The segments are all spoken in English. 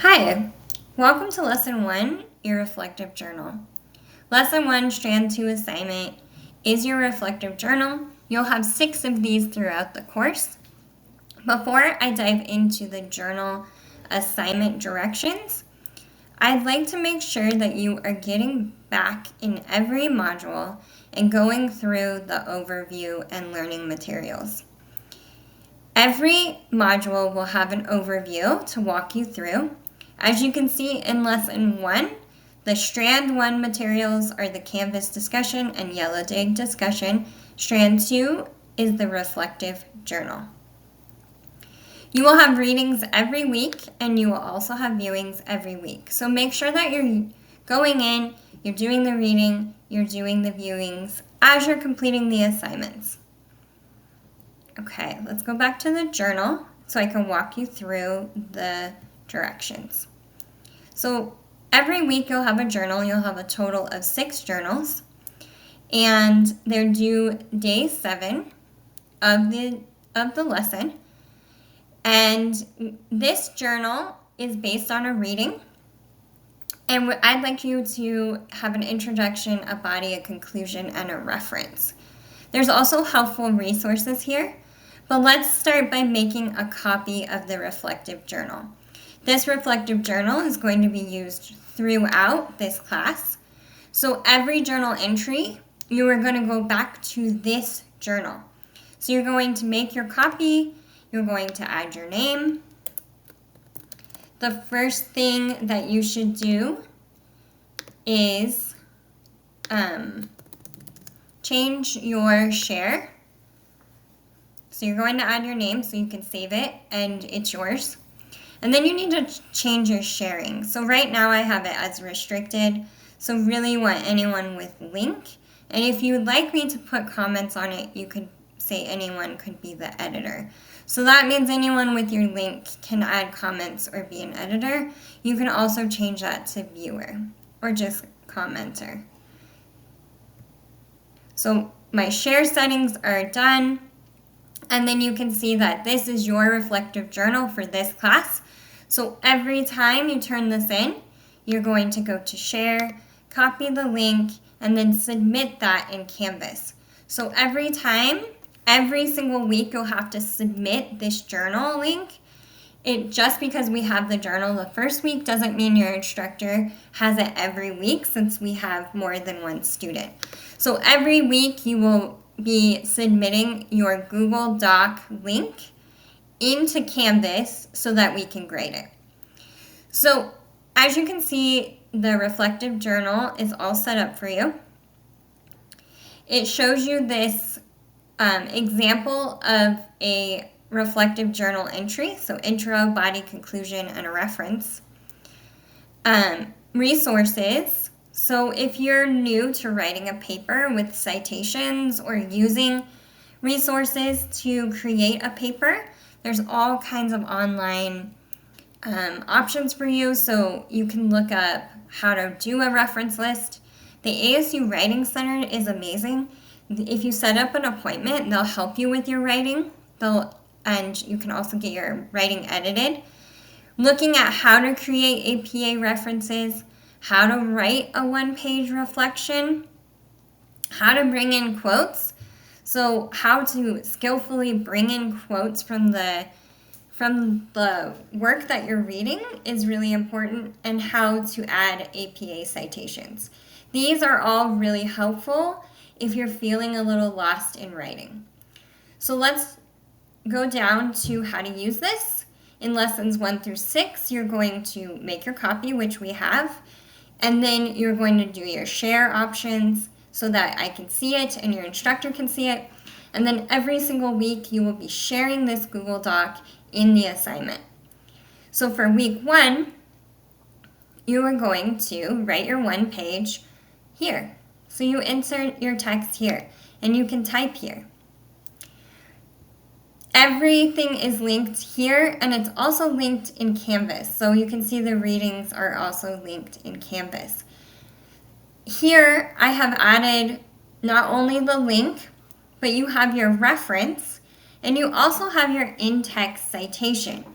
Hi, welcome to Lesson 1, your reflective journal. Lesson 1, Strand 2 assignment is your reflective journal. You'll have 6 of these throughout the course. Before I dive into the journal assignment directions, I'd like to make sure that you are getting back in every module and going through the overview and learning materials. Every module will have an overview to walk you through. As you can see in Lesson 1, the Strand 1 materials are the Canvas discussion and Yellow Day discussion. Strand 2 is the reflective journal. You will have readings every week, and you will also have viewings every week. So make sure that you're going in, you're doing the reading, you're doing the viewings as you're completing the assignments. Okay, let's go back to the journal so I can walk you through the directions. So every week you'll have a journal. You'll have a total of 6 journals, and they're due day 7 of the lesson. And this journal is based on a reading, and I'd like you to have an introduction, a body, a conclusion, and a reference. There's also helpful resources here, but let's start by making a copy of the reflective journal. This reflective journal is going to be used throughout this class. So every journal entry, you are going to go back to this journal. So you're going to make your copy, you're going to add your name. The first thing that you should do is change your share. So you're going to add your name so you can save it and it's yours. And then you need to change your sharing. So right now I have it as restricted. So really you want anyone with link. And if you would like me to put comments on it, you could say anyone could be the editor. So that means anyone with your link can add comments or be an editor. You can also change that to viewer or just commenter. So my share settings are done. And then you can see that this is your reflective journal for this class. So every time you turn this in, you're going to go to share, copy the link, and then submit that in Canvas. So every time, every single week, you'll have to submit this journal link. Just because we have the journal the first week doesn't mean your instructor has it every week, since we have more than one student. So every week you will be submitting your Google Doc link into Canvas so that we can grade it. So as you can see, the reflective journal is all set up for you. It shows you this example of a reflective journal entry. So intro, body, conclusion, and a reference. Resources. So if you're new to writing a paper with citations or using resources to create a paper, there's all kinds of online options for you. So you can look up how to do a reference list. The ASU Writing Center is amazing. If you set up an appointment, they'll help you with your writing. And you can also get your writing edited. Looking at how to create APA references, how to write a one-page reflection, how to bring in quotes. So how to skillfully bring in quotes from the work that you're reading is really important, and how to add APA citations. These are all really helpful if you're feeling a little lost in writing. So let's go down to how to use this. In lessons 1 through 6, you're going to make your copy, which we have, and then you're going to do your share options so that I can see it and your instructor can see it. And then every single week, you will be sharing this Google Doc in the assignment. So for week 1, you are going to write your one page here. So you insert your text here, and you can type here. Everything is linked here, and it's also linked in Canvas. So you can see the readings are also linked in Canvas. Here, I have added not only the link, but you have your reference, and you also have your in-text citation.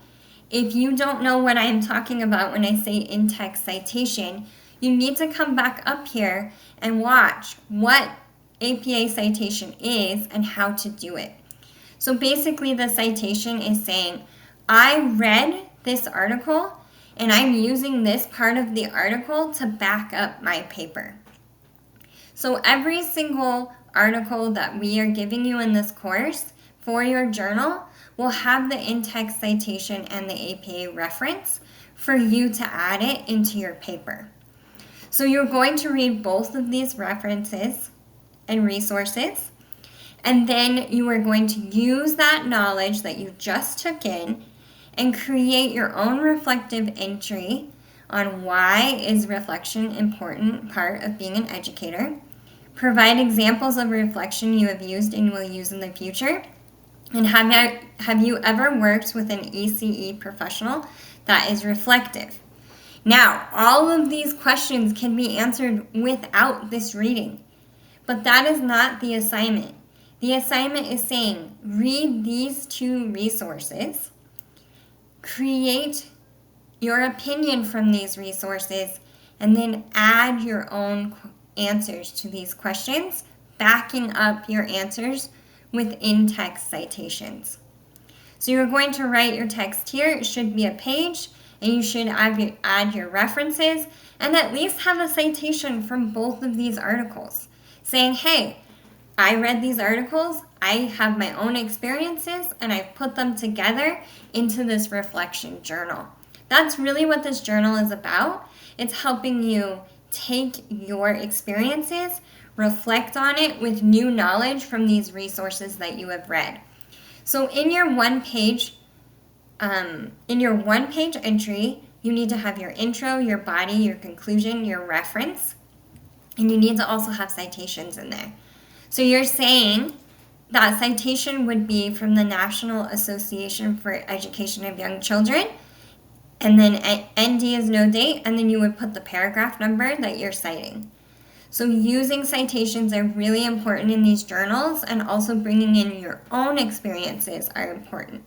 If you don't know what I am talking about when I say in-text citation, you need to come back up here and watch what APA citation is and how to do it. So basically the citation is saying, I read this article and I'm using this part of the article to back up my paper. So every single article that we are giving you in this course for your journal will have the in-text citation and the APA reference for you to add it into your paper. So you're going to read both of these references and resources, and then you are going to use that knowledge that you just took in and create your own reflective entry on why is reflection an important part of being an educator. Provide examples of reflection you have used and will use in the future. And have you ever worked with an ECE professional that is reflective? Now, all of these questions can be answered without this reading, but that is not the assignment. The assignment is saying, read these 2 resources, create your opinion from these resources, and then add your own answers to these questions, backing up your answers with in-text citations. So you're going to write your text here. It should be a page, and you should add your references and at least have a citation from both of these articles saying, hey, I read these articles, I have my own experiences, and I've put them together into this reflection journal. That's really what this journal is about. It's helping you take your experiences, reflect on it with new knowledge from these resources that you have read. So in your one-page entry, you need to have your intro, your body, your conclusion, your reference, and you need to also have citations in there. So you're saying that citation would be from the National Association for Education of Young Children, and then ND is no date, and then you would put the paragraph number that you're citing. So using citations are really important in these journals, and also bringing in your own experiences are important.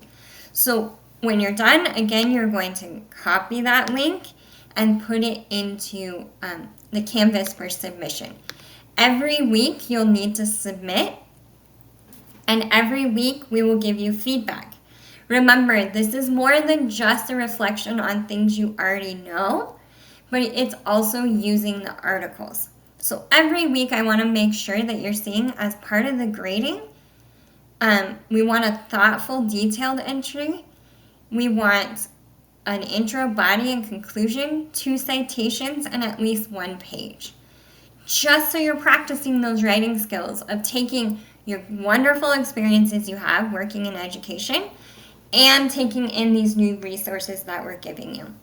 So when you're done, again, you're going to copy that link and put it into the Canvas for submission. Every week you'll need to submit, and every week we will give you feedback. Remember, this is more than just a reflection on things you already know, but it's also using the articles. So every week I want to make sure that you're seeing as part of the grading, we want a thoughtful, detailed entry. We want an intro, body, and conclusion, 2 citations, and at least 1 page. Just so you're practicing those writing skills of taking your wonderful experiences you have working in education and taking in these new resources that we're giving you.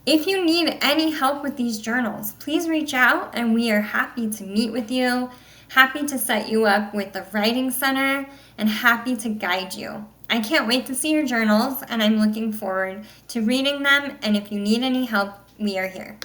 If you need any help with these journals, please reach out and we are happy to meet with you, happy to set you up with the Writing Center, and happy to guide you. I can't wait to see your journals, and I'm looking forward to reading them, and if you need any help, we are here.